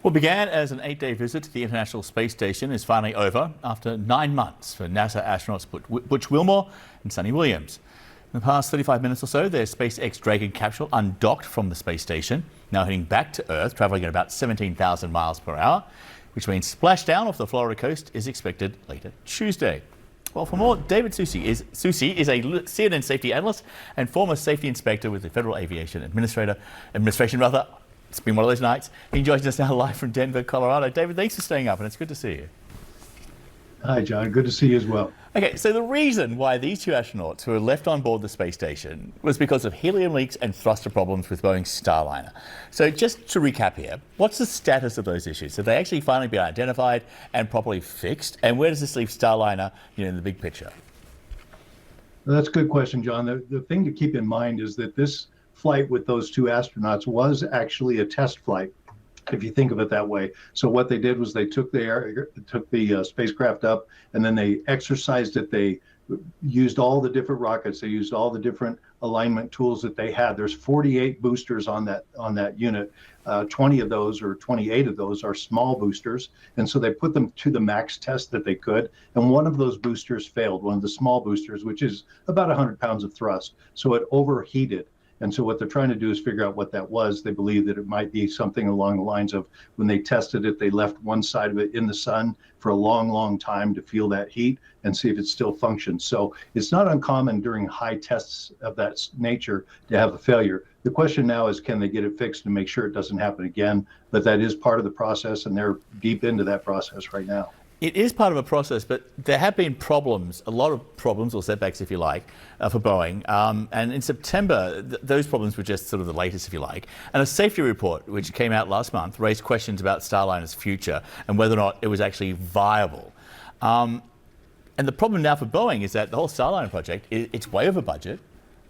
What began as an 8-day visit to the International Space Station is finally over after 9 months for NASA astronauts Butch Wilmore and Suni Williams. In the past 35 minutes or so, their SpaceX Dragon capsule undocked from the space station, now heading back to Earth, traveling at about 17,000 miles per hour, which means splashdown off the Florida coast is expected later Tuesday. Well, for more, David Susi is a CNN safety analyst and former safety inspector with the Federal Aviation Administration. It's been one of those nights. He joins us now live from Denver, Colorado. David, thanks for staying up, and it's good to see you. Hi, John. Good to see you as well. Okay, so the reason why these two astronauts who were left on board the space station was because of helium leaks and thruster problems with Boeing's Starliner. So just to recap here, what's the status of those issues? Have they actually finally been identified and properly fixed? And where does this leave Starliner, in the big picture? Well, that's a good question, John. The thing to keep in mind is that this flight with those two astronauts was actually a test flight, if you think of it that way. So what they did was they took the spacecraft up, and then they exercised it. They used all the different rockets. They used all the different alignment tools that they had. There's 48 boosters on that unit. 20 of those, or 28 of those, are small boosters, and so they put them to the max test that they could. And one of those boosters failed. One of the small boosters, which is about 100 pounds of thrust, so it overheated. And so what they're trying to do is figure out what that was. They believe that it might be something along the lines of when they tested it, they left one side of it in the sun for a long, long time to feel that heat and see if it still functions. So it's not uncommon during high tests of that nature to have a failure. The question now is, can they get it fixed and make sure it doesn't happen again? But that is part of the process, and they're deep into that process right now. It is part of a process, but there have been problems, a lot of problems, or setbacks if you like, for Boeing. And in September, those problems were just sort of the latest, if you like. And a safety report, which came out last month, raised questions about Starliner's future and whether or not it was actually viable. And the problem now for Boeing is that the whole Starliner project, it's way over budget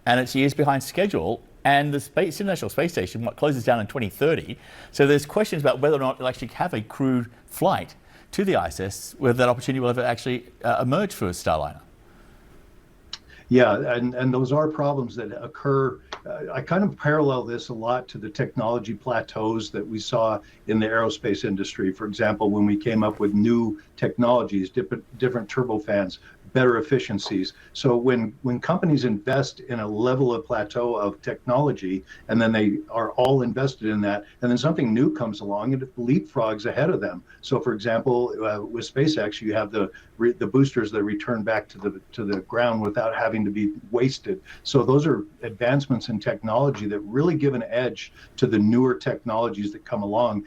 and it's years behind schedule. And the International Space Station closes down in 2030. So there's questions about whether or not it'll actually have a crewed flight to the ISS, whether that opportunity will ever actually emerge for Starliner. Yeah, and those are problems that occur. I kind of parallel this a lot to the technology plateaus that we saw in the aerospace industry. For example, when we came up with new technologies, different turbofans, better efficiencies. So when companies invest in a level of plateau of technology, and then they are all invested in that, and then something new comes along and it leapfrogs ahead of them. So for example, with SpaceX, you have the boosters that return back to the ground without having to be wasted. So those are advancements in technology that really give an edge to the newer technologies that come along.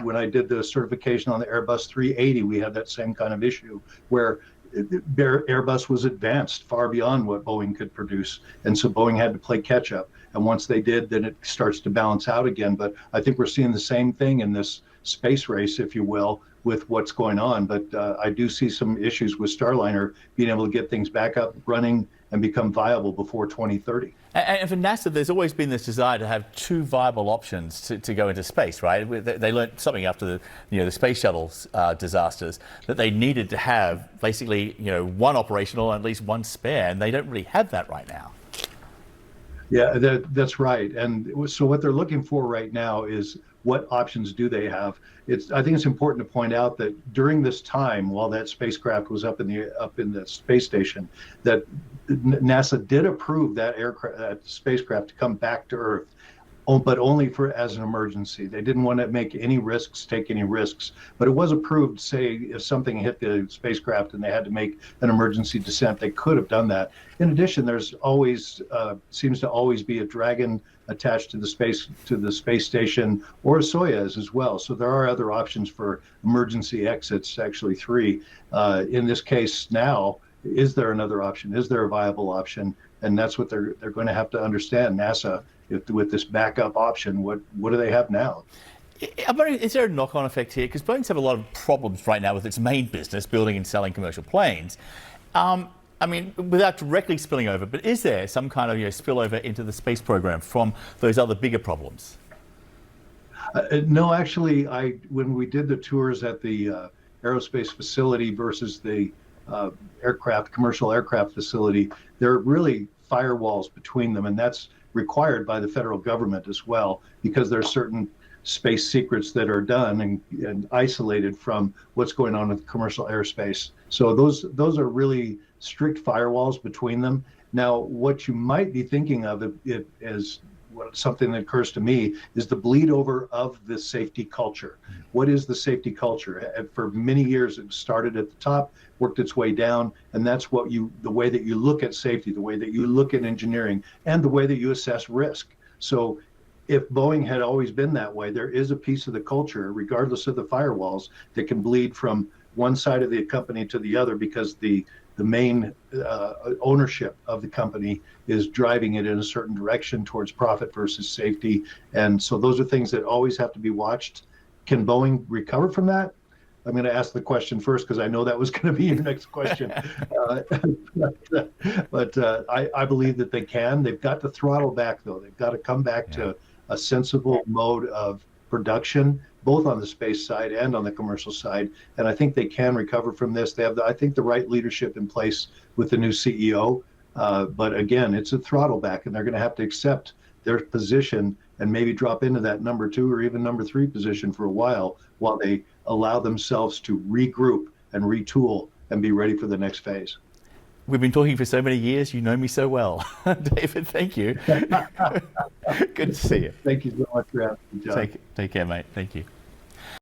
When I did the certification on the Airbus 380, we had that same kind of issue where Airbus was advanced far beyond what Boeing could produce, and so Boeing had to play catch up. And once they did, then it starts to balance out again. But I think we're seeing the same thing in this space race, if you will, with what's going on. But I do see some issues with Starliner being able to get things back up running and become viable before 2030. And for NASA, there's always been this desire to have two viable options to go into space, right? They learned something after the space shuttles disasters, that they needed to have basically one operational and at least one spare, and they don't really have that right now. Yeah, that's right. And so what they're looking for right now is, what options do they have? I think it's important to point out that during this time, while that spacecraft was up in the space station, that NASA did approve that spacecraft to come back to Earth, but only as an emergency. They didn't want to take any risks, but it was approved. Say if something hit the spacecraft and they had to make an emergency descent, they could have done that. In addition, there's always seems to always be a Dragon attached to the space station, or a Soyuz as well. So there are other options for emergency exits, actually 3. In this case now, is there another option? Is there a viable option? And that's what they're going to have to understand, NASA, with this backup option. What do they have now? Is there a knock-on effect here? Because Boeing's have a lot of problems right now with its main business, building and selling commercial planes. I mean, without directly spilling over, but is there some kind of spillover into the space program from those other bigger problems? No, actually, when we did the tours at the aerospace facility versus the commercial aircraft facility, there are really firewalls between them, and that's required by the federal government as well, because there's certain space secrets that are done and isolated from what's going on with commercial airspace. So those are really strict firewalls between them. Now, what you might be thinking of it as something that occurs to me is the bleed over of the safety culture. What is the safety culture? For many years, it started at the top, worked its way down, and that's the way that you look at safety, the way that you look at engineering, and the way that you assess risk. So if Boeing had always been that way, there is a piece of the culture, regardless of the firewalls, that can bleed from one side of the company to the other because the main ownership of the company is driving it in a certain direction towards profit versus safety. And so those are things that always have to be watched. Can Boeing recover from that? I'm going to ask the question first because I know that was going to be your next question. But I believe that they can. They've got to throttle back, though. They've got to come back to a sensible mode of production, both on the space side and on the commercial side. And I think they can recover from this. They have, I think, the right leadership in place with the new CEO. But again, it's a throttle back, and they're going to have to accept their position and maybe drop into that number 2 or even number 3 position for a while they allow themselves to regroup and retool and be ready for the next phase. We've been talking for so many years. You know me so well. David, thank you. Good to see you. Thank you so much for having me, John. Take care, mate. Thank you.